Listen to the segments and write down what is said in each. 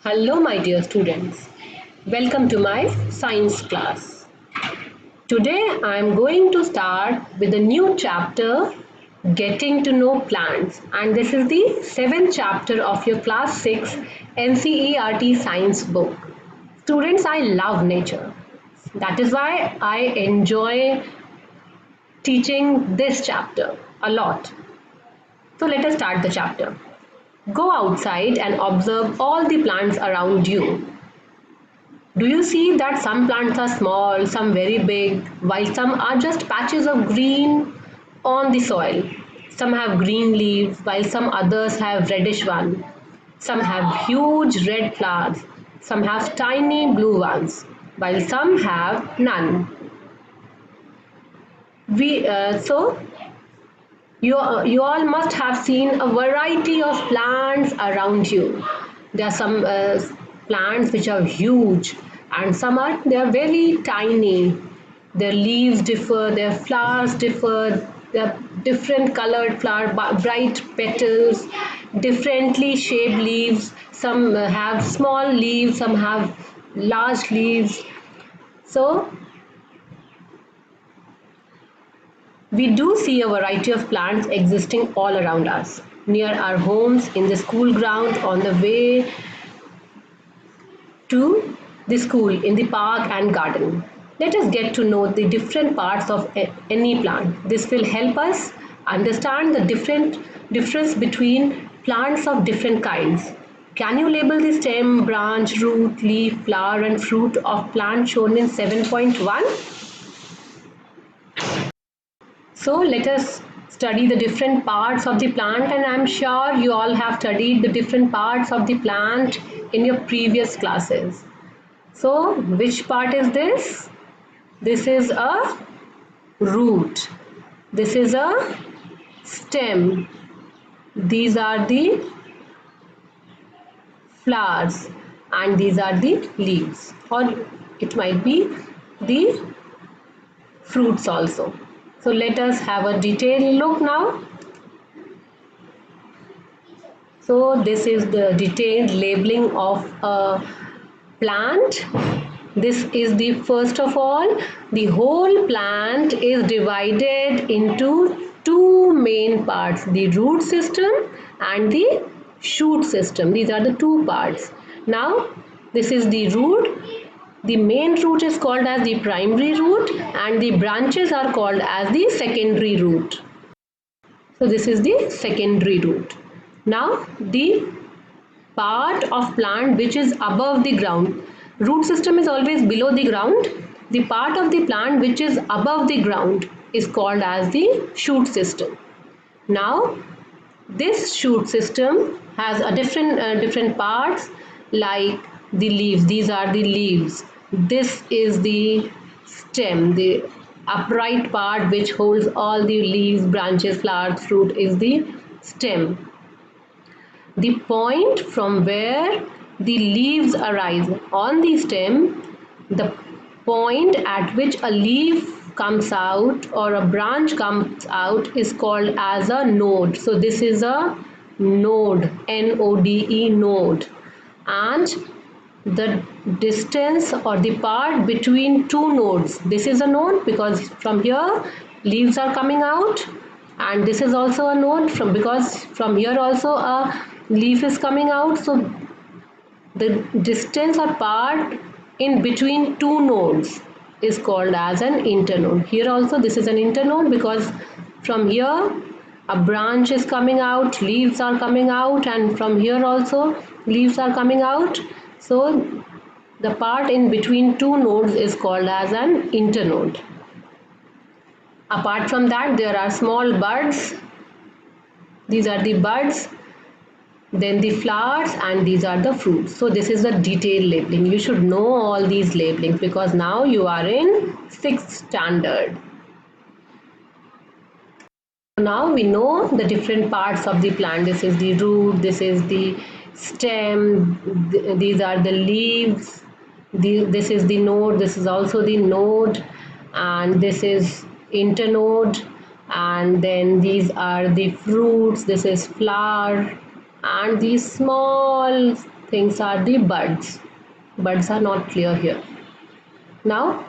Hello, my dear students. Welcome to my science class. Today I am going to start with a new chapter, Getting to Know Plants, and this is the seventh chapter of your class 6 NCERT science book. Students, I love nature. That is why I enjoy teaching this chapter a lot. So let us start the chapter. Go outside and observe all the plants around you. Do you see that some plants are small, some very big, while some are just patches of green on the soil? Some have green leaves, while some others have reddish ones. Some have huge red flowers, some have tiny blue ones, while some have none. So you all must have seen a variety of plants around you. There are some plants which are huge, and some are they are very tiny. Their leaves differ, their flowers differ. They're different colored flower, bright petals, differently shaped leaves. Some have small leaves, some have large leaves. So we do see a variety of plants existing all around us, near our homes, in the school grounds, on the way to the school, in the park and garden. Let us get to know the different parts of any plant. This will help us understand the difference between plants of different kinds. Can you label the stem, branch, root, leaf, flower and fruit of plant shown in 7.1? So let us study the different parts of the plant, and I'm sure you all have studied the different parts of the plant in your previous classes. So which part is this? This is a root. This is a stem. These are the flowers and these are the leaves, or it might be the fruits also. So let us have a detailed look now. So this is the detailed labeling of a plant. This is the first of all, the whole plant is divided into two main parts, the root system and the shoot system. These are the two parts. Now this is the root. The main root is called as the primary root and the branches are called as the secondary root. So this is the secondary root. Now the part of plant which is above the ground. Root system is always below the ground. The part of the plant which is above the ground is called as the shoot system. Now this shoot system has a different parts like the leaves. These are the leaves. This is the stem. The upright part which holds all the leaves, branches, flowers, fruit is the stem. The point from where the leaves arise on the stem, the point at which a leaf comes out or a branch comes out is called as a node. So this is a node, N-O-D-E, node. And the distance or the part between two nodes, this is a node because from here leaves are coming out, and this is also a node because from here also a leaf is coming out. So the distance or part in between two nodes is called as an internode. Here also this is an internode because from here a branch is coming out, leaves are coming out, and from here also leaves are coming out. So the part in between two nodes is called as an internode. Apart from that, there are small buds. These are the buds, then the flowers, and these are the fruits. So this is the detailed labeling. You should know all these labelings because now you are in 6th standard. Now we know the different parts of the plant. This is the root, this is the stem, these are the leaves, this is the node, this is also the node, and this is internode, and then these are the fruits, this is flower, and these small things are the buds. Buds are not clear here. Now,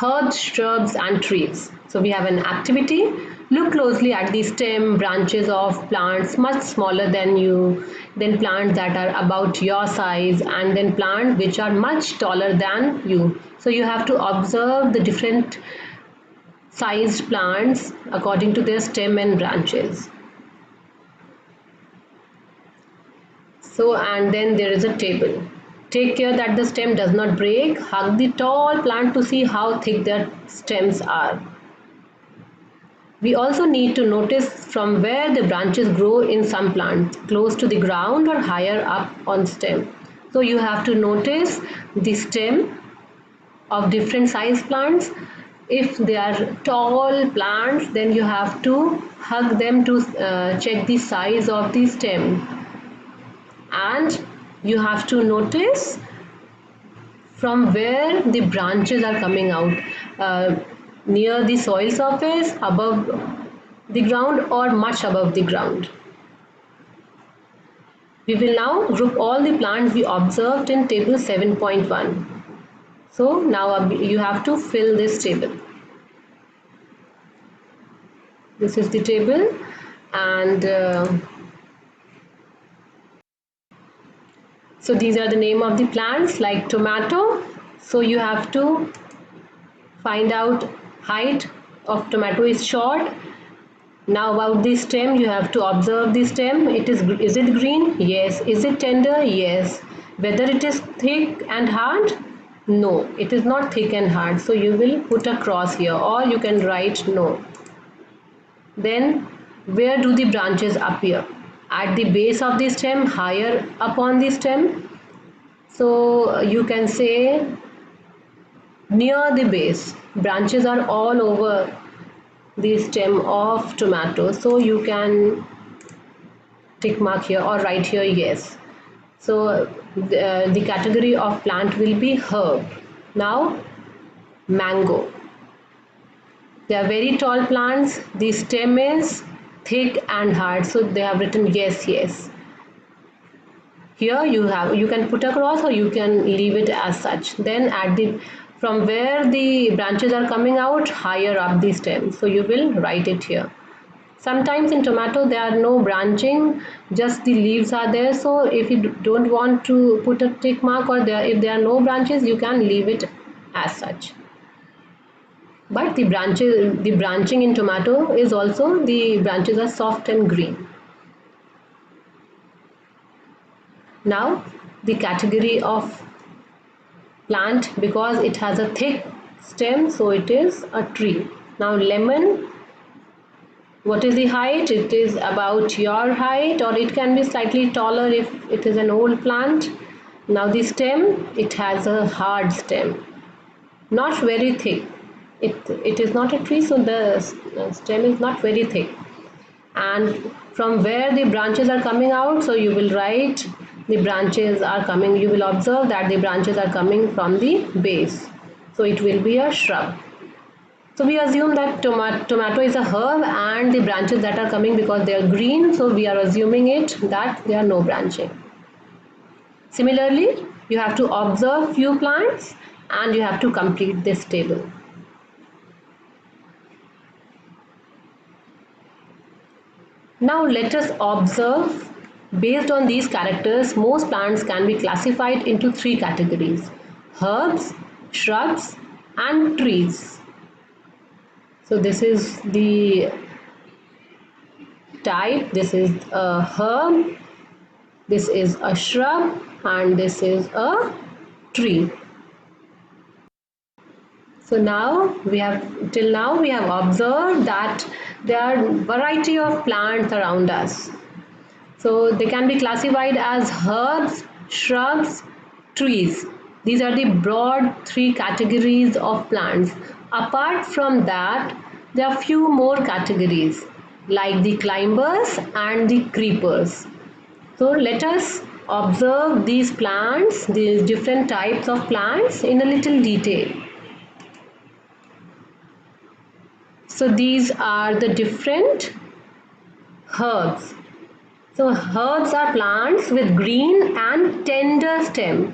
herbs, shrubs and trees. So we have an activity. Look closely at the stem, branches of plants much smaller than you, then plants that are about your size, and then plants which are much taller than you. So you have to observe the different sized plants according to their stem and branches. So, and then there is a table. Take care that the stem does not break. Hug the tall plant to see how thick their stems are. We also need to notice from where the branches grow in some plants, close to the ground or higher up on stem. So you have to notice the stem of different size plants. If they are tall plants, then you have to hug them to check the size of the stem. And you have to notice from where the branches are coming out, near the soil surface, above the ground or much above the ground. We will now group all the plants we observed in table 7.1. So now you have to fill this table. This is the table, and so these are the name of the plants like tomato. So you have to find out height of tomato is short. Now about the stem, you have to observe the stem. Is it green? Yes. Is it tender? Yes. Whether it is thick and hard? No, it is not thick and hard. So you will put a cross here, or you can write no. Then where do the branches appear? At the base of the stem, higher up on the stem. So you can say near the base. Branches are all over the stem of tomato. So you can tick mark here or write here yes. So the category of plant will be herb. Now mango. They are very tall plants. The stem is thick and hard. So they have written yes, yes. Here you can put a cross or you can leave it as such. Then from where the branches are coming out, higher up the stem. So you will write it here. Sometimes in tomato there are no branching, just the leaves are there. So if you don't want to put a tick mark, or if there are no branches, you can leave it as such. But the branching in tomato is also, the branches are soft and green. Now the category of plant, because it has a thick stem, so it is a tree. Now lemon, what is the height? It is about your height, or it can be slightly taller if it is an old plant. Now the stem, it has a hard stem, not very thick. It is not a tree, so the stem is not very thick. And from where the branches are coming out, so you will write the branches are coming, you will observe that the branches are coming from the base. So it will be a shrub. So we assume that tomato is a herb, and the branches that are coming, because they are green, so we are assuming it that they are no branching. Similarly, you have to observe few plants and you have to complete this table. Now let us observe. Based on these characters, most plants can be classified into three categories: herbs, shrubs and trees. So this is the type. This is a herb, this is a shrub, and this is a tree. So till now we have observed that there are variety of plants around us. So they can be classified as herbs, shrubs, trees. These are the broad three categories of plants. Apart from that, there are few more categories like the climbers and the creepers. So let us observe these plants, these different types of plants in a little detail. So these are the different herbs. So herbs are plants with green and tender stem,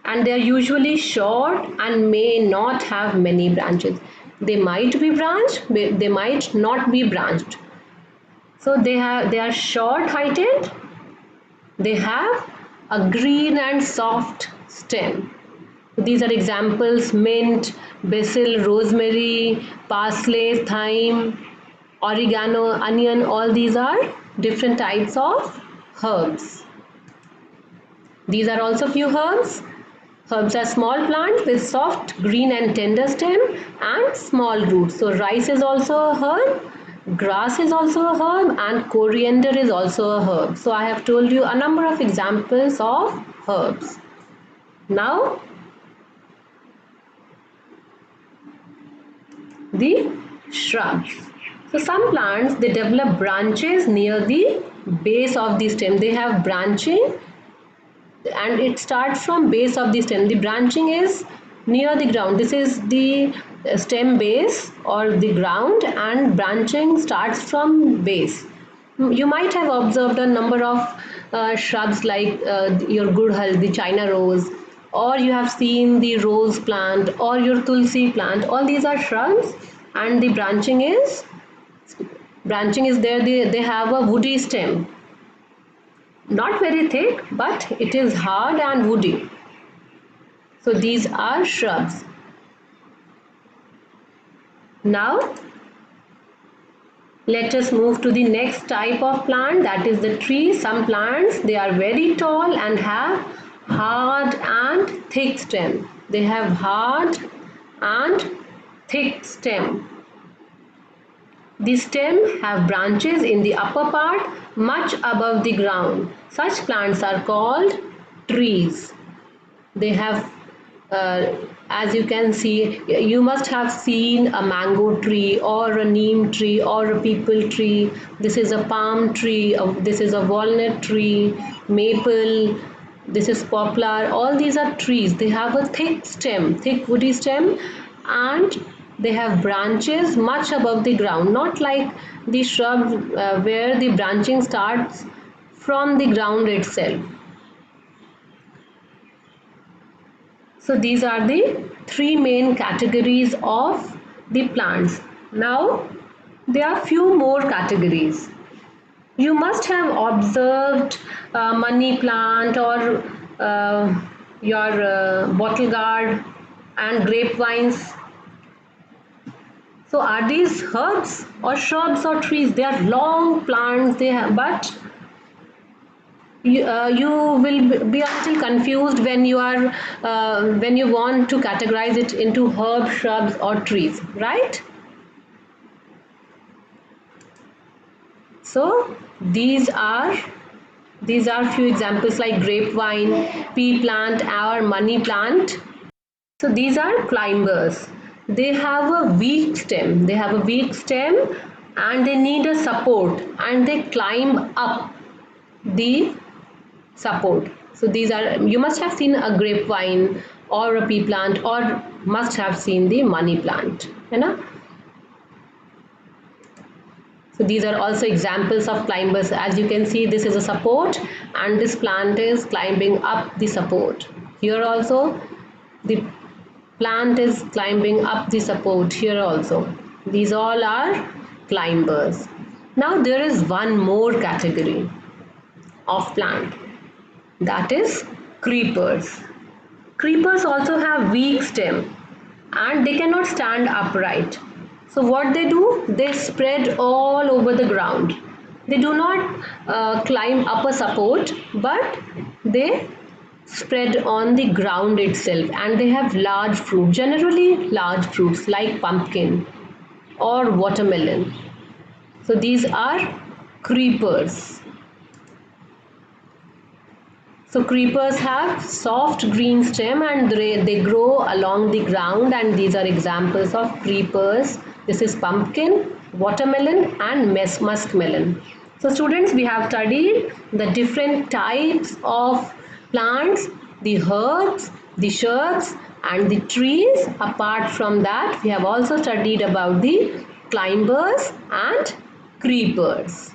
and they are usually short and may not have many branches. They might be branched, they might not be branched. So they are short heighted, they have a green and soft stem. These are examples: mint, basil, rosemary, parsley, thyme, oregano, onion. All these are different types of herbs. These are also few herbs. Herbs are small plants with soft green and tender stem and small roots. So rice is also a herb, grass is also a herb, and coriander is also a herb. So I have told you a number of examples of herbs. Now the shrubs. So some plants, they develop branches near the base of the stem. They have branching and it starts from base of the stem. The branching is near the ground. This is the stem base or the ground, and branching starts from base. You might have observed a number of shrubs like your gudhal, the China rose, or you have seen the rose plant or your tulsi plant. All these are shrubs, and the branching is there. They have a woody stem, not very thick, but it is hard and woody. So these are shrubs. Now let us move to the next type of plant, that is the tree. Some plants, they are very tall and have hard and thick stem. They have hard and thick stem. The stem have branches in the upper part much above the ground. Such plants are called trees. They have, as you can see, you must have seen a mango tree or a neem tree or a peepal tree. This is a palm tree, this is a walnut tree, maple, this is poplar. All these are trees. They have a thick stem, thick woody stem, and they have branches much above the ground, not like the shrub where the branching starts from the ground itself. So these are the three main categories of the plants. Now there are few more categories. You must have observed money plant or your bottle gourd and grapevines. So are these herbs or shrubs or trees? They are long plants, but you will be a little confused when you want to categorize it into herbs, shrubs or trees, right? So these are few examples like grapevine, pea plant or money plant. So these are climbers. They have a weak stem. And they need a support, and they climb up the support. So these are, you must have seen a grapevine or a pea plant, or must have seen the money plant. You know? So these are also examples of climbers. As you can see, this is a support and this plant is climbing up the support. Here also the plant is climbing up the support. Here also. These all are climbers. Now there is one more category of plant, that is creepers. Creepers also have weak stem and they cannot stand upright. So what they do, they spread all over the ground. They do not climb up a support, but they spread on the ground itself, and they have large fruit, generally large fruits like pumpkin or watermelon. So these are creepers. So creepers have soft green stem and they grow along the ground, and these are examples of creepers. This is pumpkin, watermelon and muskmelon. So students, we have studied the different types of plants, the herbs, the shrubs and the trees. Apart from that, we have also studied about the climbers and creepers.